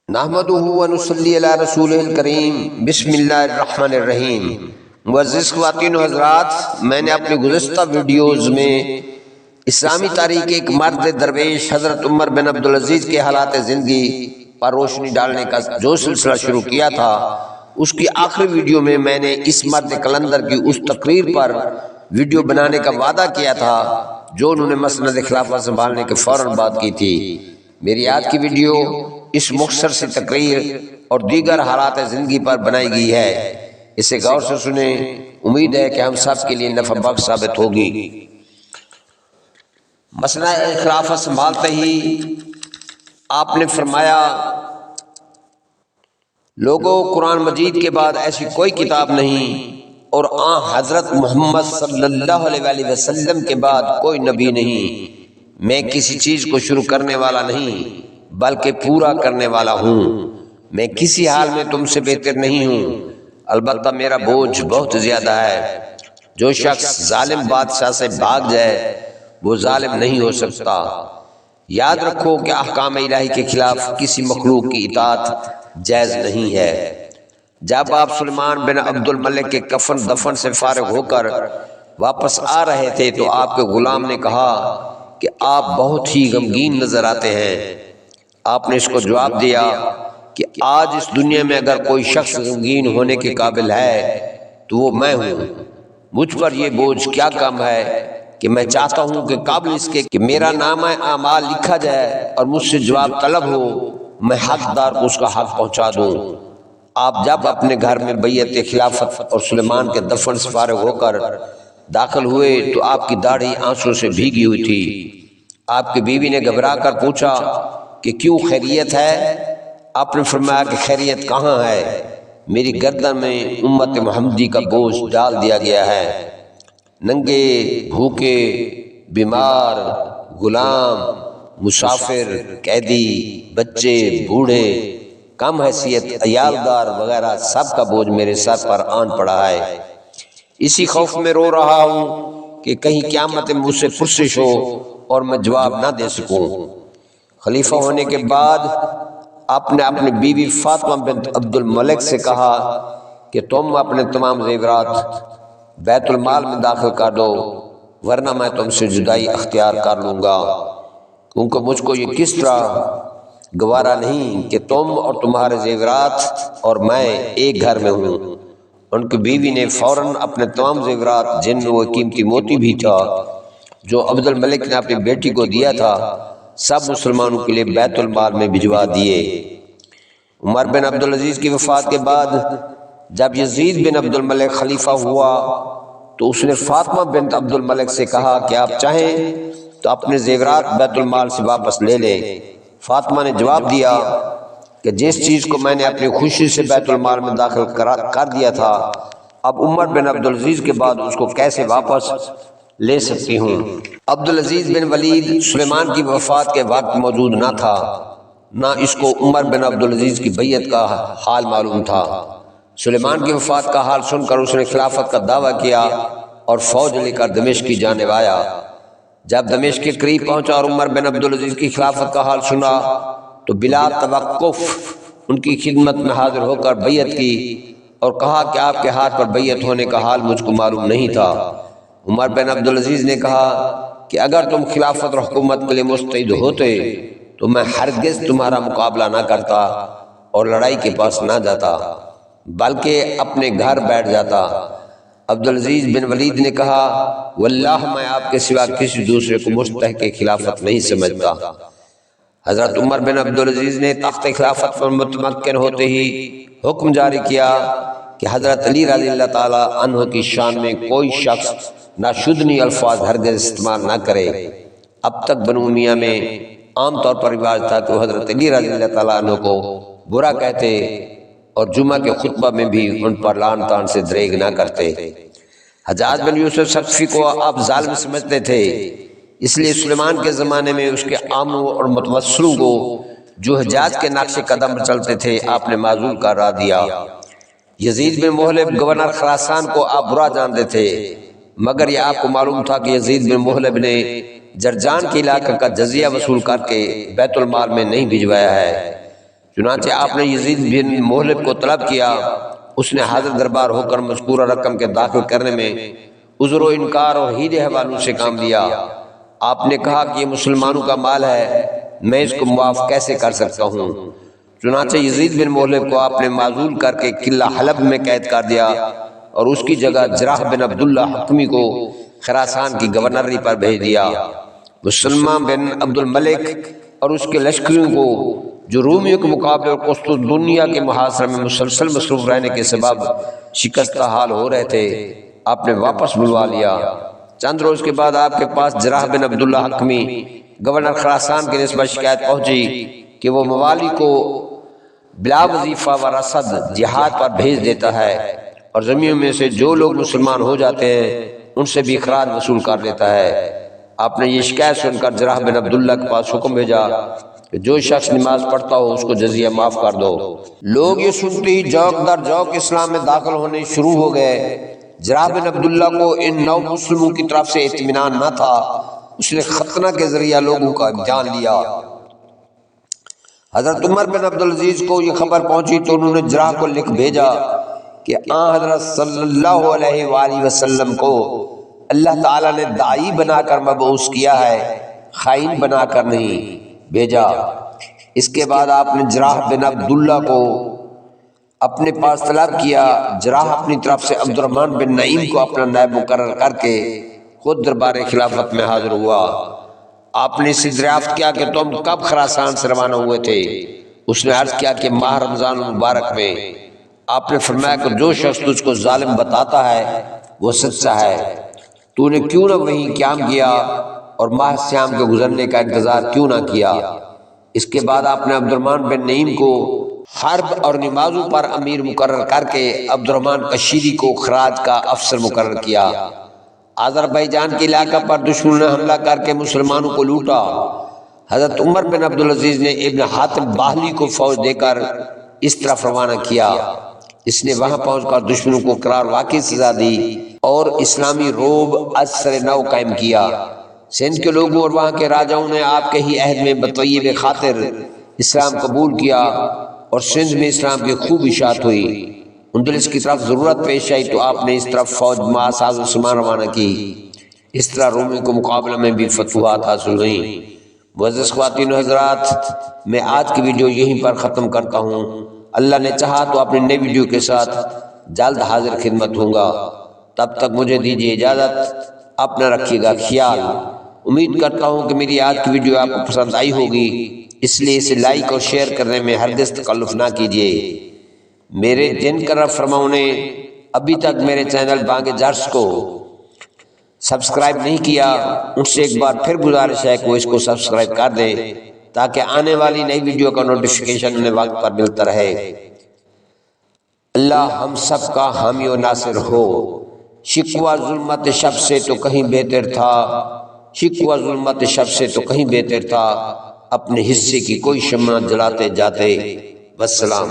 نحمدہ و نصلی علی رسولہ الکریم بسم اللہ الرحمن الرحیم۔ معزز خواتین و حضرات، میں نے اپنے گزشتہ ویڈیوز میں اسلامی تاریخ کے ایک مرد درویش حضرت عمر بن عبدالعزیز کے حالات زندگی پر روشنی ڈالنے کا جو سلسلہ شروع کیا تھا، اس کی آخری ویڈیو میں میں نے اس مرد کلندر کی اس تقریر پر ویڈیو بنانے کا وعدہ کیا تھا جو انہوں نے مسند خلافت سنبھالنے کے فوراً بعد کی تھی۔ میری آج کی ویڈیو اس مختصر سی تقریر اور دیگر حالات زندگی پر بنائی گئی ہے، اسے غور سے سنیں، امید ہے کہ ہم سب کے لیے نفع بخش ثابت ہوگی۔ مسئلہ خلافت سنبھالتے ہی آپ نے فرمایا، لوگوں قرآن مجید کے بعد ایسی کوئی کتاب نہیں اور حضرت محمد صلی اللہ علیہ وآلہ وسلم کے بعد کوئی نبی نہیں۔ میں کسی چیز کو شروع کرنے والا نہیں بلکہ پورا کرنے والا ہوں۔ میں کسی حال میں تم سے بہتر نہیں ہوں، البتہ میرا بوجھ بہت زیادہ ہے۔ جو شخص ظالم بادشاہ سے بھاگ جائے وہ ظالم نہیں ہو سکتا۔ یاد رکھو کہ احکام الہی کے خلاف کسی مخلوق کی اطاعت جائز نہیں ہے۔ جب آپ سلیمان بن عبد الملک کے کفن دفن سے فارغ ہو کر واپس آ رہے تھے تو آپ کے غلام نے کہا کہ آپ بہت ہی غمگین نظر آتے ہیں۔ آپ نے اس کو جواب دیا کہ آج اس دنیا میں اگر کوئی شخص غمگین ہونے کے قابل ہے تو وہ میں ہوں۔ مجھ پر یہ بوجھ کیا کم ہے کہ میں چاہتا ہوں کہ قبل اس کے کہ میرا نامہ اعمال لکھا جائے اور مجھ سے جواب طلب ہو، میں حقدار کو اس کا حق پہنچا دوں۔ آپ جب اپنے گھر میں بیعت خلافت اور سلیمان کے دفن سے فارغ ہو کر داخل ہوئے تو آپ کی داڑھی آنسوں سے بھیگی ہوئی تھی۔ آپ کی بیوی نے گھبرا کر پوچھا کہ کیوں، خیریت ہے؟ آپ نے فرمایا کہ خیریت کہاں ہے، میری گردن میں امت محمدی کا بوجھ ڈال دیا گیا ہے۔ ننگے، بھوکے، بیمار، غلام، مسافر، قیدی، بچے، بوڑھے، کم حیثیت عیالدار وغیرہ سب کا بوجھ میرے سر پر آن پڑا ہے۔ اسی خوف میں رو رہا ہوں کہ کہیں قیامت میں مجھ سے پرسش ہو اور میں جواب نہ دے سکوں۔ خلیفہ ہونے کے بعد آپ نے اپنی بیوی فاطمہ بنت عبد الملک سے کہا کہ تم اپنے تمام زیورات بیت المال میں داخل کر دو ورنہ میں تم سے جدائی اختیار کر لوں گا، کیونکہ مجھ کو یہ کس طرح گوارا نہیں کہ تم اور تمہارے زیورات اور میں ایک گھر میں ہوں۔ ان کی بیوی نے فوراً اپنے تمام زیورات جن میں وہ قیمتی موتی بھی تھا جو عبد الملک نے اپنی بیٹی کو دیا تھا سب مسلمانوں کے لیے بیت المال میں بھجوا دیے۔ عمر بن عبدالعزیز کی وفات کے بعد جب یزید بن عبد الملک خلیفہ ہوا تو اس نے فاطمہ بنت عبد الملک سے کہا کہ آپ چاہیں تو اپنے زیورات بیت المال سے واپس لے لیں۔ فاطمہ نے جواب دیا کہ جس چیز کو میں نے اپنی خوشی سے بیت المال میں داخل کر دیا تھا اب عمر بن عبدالعزیز کے بعد اس کو کیسے واپس لے سکتی ہوں۔ عبدالعزیز بن ولید سلیمان کی وفات کے وقت موجود نہ تھا، نہ اس کو عمر بن عبدالعزیز کی بیعت کا حال معلوم تھا۔ سلیمان کی وفات کا حال سن کر اس نے خلافت کا دعویٰ کیا اور فوج لے کر دمشق کی جانب آیا۔ جب دمشق کے قریب پہنچا اور عمر بن عبدالعزیز کی خلافت کا حال سنا تو بلا توقف ان کی خدمت میں حاضر ہو کر بیعت کی اور کہا کہ آپ کے ہاتھ پر بیعت ہونے کا حال مجھ کو معلوم نہیں تھا۔ عمر بن عبدالعزیز نے کہا کہ اگر تم خلافت اور حکومت کے لیے مستعد ہوتے تو میں ہرگز تمہارا مقابلہ نہ کرتا اور لڑائی کے پاس نہ جاتا بلکہ اپنے گھر بیٹھ جاتا۔ عبدالعزیز بن ولید نے کہا واللہ میں آپ کے سوا کسی دوسرے کو مستحق خلافت نہیں سمجھتا۔ حضرت عمر بن عبدالعزیز نے تخت خلافت پر متمکن ہوتے ہی حکم جاری کیا کہ حضرت علی رضی اللہ تعالیٰ عنہ کی شان میں کوئی شخص ناشدنی الفاظ ہرگز استعمال نہ کرے۔ اب تک بنو امیہ میں عام طور پر رواج تھا کہ وہ حضرت علی رضی اللہ تعالیٰ عنہ کو برا کہتے اور جمعہ کے خطبہ میں بھی ان پر لعن طعن سے دریغ نہ کرتے۔ حجاج بن یوسف ثقفی کو آپ ظالم سمجھتے تھے، اس لیے سلیمان کے زمانے میں اس کے عاموں اور متوسلوں کو جو حجاز کے نقش قدم چلتے تھے آپ نے معزول کرا دیا۔ یزید بن محلب گورنر خراسان کو آپ برا جانتے تھے، مگر یہ آپ کو معلوم تھا کہ یزید بن محلب نے جرجان کے علاقے کا جزیہ وصول کر کے بیت المال میں نہیں بھجوایا ہے۔ چنانچہ آپ نے یزید بن مہلب کو طلب کیا، اس نے حاضر دربار ہو کر مذکورہ رقم کے داخل کرنے میں عذر و انکار اور ہیلے حوالوں سے کام لیا۔ آپ نے کہا کہ یہ مسلمانوں کا مال ہے، میں اس کو معاف کیسے کر سکتا ہوں؟ چنانچہ یزید بن مہلب کو آپ نے معزول کر کے قلعہ حلب میں قید کر دیا اور اس کی جگہ جراح بن عبداللہ حکمی کو خراسان کی گورنری پر بھیج دیا۔ مسلمہ بن عبد الملک اور اس کے لشکریوں کو جو رومیوں کے مقابلے اور قسطنطنیہ کے محاصرے میں مسلسل مصروف رہنے کے سبب شکستہ حال ہو رہے تھے، آپ نے واپس بلوا لیا۔ چند روز کے بعد آپ کے پاس جراح بن عبداللہ حکمی گورنر خراسان کی نسبت شکایت پہنچی کہ وہ موالی کو بلا وظیفہ و رصد جہاد پر بھیج دیتا ہے اور زمینوں میں سے جو لوگ مسلمان ہو جاتے ہیں ان سے بھی خراج وصول کر لیتا ہے۔ آپ نے یہ شکایت سن کر جراح بن عبداللہ کے پاس حکم بھیجا کہ جو شخص نماز پڑھتا ہو اس کو جزیہ معاف کر دو۔ لوگ یہ سنتے ہی جوک در جوک اسلام میں داخل ہونے شروع ہو گئے۔ جراح بن عبداللہ کو ان نو مسلموں کی طرف سے اطمینان نہ تھا، اس نے ختنہ کے ذریعہ لوگوں کا امتحان لیا۔ حضرت عمر بن عبدالعزیز کو یہ خبر پہنچی تو انہوں نے جراح کو لکھ بھیجا کہ آن حضرت صلی اللہ علیہ وآلہ وسلم کو اللہ تعالیٰ نے داعی بنا کر مبعوث کیا ہے، خائن بنا کر نہیں بھیجا۔ اس کے بعد آپ نے جراح بن عبداللہ کو اپنے پاس طلب کیا۔ جراح اپنی طرف سے عبد الرحمن بن نعیم کو اپنا نائب مقرر کر کے خود دربار خلافت میں حاضر ہوا۔ آپ نے اسے دریافت کیا کہ تم کب خراسان سے روانہ ہوئے تھے؟ اس نے عرض کیا کہ ماہ رمضان المبارک میں۔ آپ نے فرمایا کہ جو شخص تجھ کو ظالم بتاتا ہے وہ سچا ہے، تو نے کیوں نہ وہیں قیام کیا اور ماہ سیام کے گزرنے کا انتظار کیوں نہ کیا؟ اس کے بعد آپ نے عبد الرحمن بن نعیم کو حرب اور نمازوں پر امیر مقرر کر کے عبد الرحمن کشیری کو خراج کا افسر مقرر کیا۔ آذربائیجان کے علاقہ پر دشمنوں نے حملہ کر کے مسلمانوں کو لوٹا۔ حضرت عمر بن عبدالعزیز نے ابن حاتم باہلی کو فوج دے کر اس طرف روانہ کیا۔ اس نے وہاں پہنچ کر دشمنوں کو قرار واقعی سزا دی اور اسلامی روب از سر نو قائم کیا۔ سندھ کے لوگوں اور وہاں کے راجاؤں نے آپ کے ہی عہد میں بطیب خاطر اسلام قبول کیا اور سندھ میں اسلام کی خوب اشاعت ہوئی۔ اندلس کی طرف ضرورت پیش آئی تو آپ نے اس طرف فوج ساز و سامان روانہ کی۔ اس طرح رومیوں کے مقابلے میں بھی فتوحات حاصل ہوئیں۔ معزز خواتین و حضرات، میں آج کی ویڈیو یہیں پر ختم کرتا ہوں۔ اللہ نے چاہا تو اپنی نئی ویڈیو کے ساتھ جلد حاضر خدمت ہوں گا۔ تب تک مجھے دیجیے اجازت، اپنا رکھیے گا خیال۔ امید کرتا ہوں کہ میری آج کی ویڈیو آپ کو پسند آئی ہوگی، اس لیے اسے لائک اور شیئر کرنے میں ہرگز تکلف نہ کیجیے۔ میرے جن کرم فرماؤں نے ابھی تک میرے چینل بانگ جرس کو سبسکرائب نہیں کیا، ان سے ایک بار پھر گزارش ہے کہ وہ اس کو سبسکرائب کر دیں تاکہ آنے والی نئی ویڈیو کا نوٹیفیکیشن انہیں وقت پر ملتا رہے۔ اللہ ہم سب کا حامی و ناصر ہو۔ شکوہ ظلمت شب سے تو کہیں بہتر تھا، شکوہ ظلمت شب سے تو کہیں بہتر تھا، اپنے حصے کی کوئی شمع جلاتے جاتے۔ والسلام۔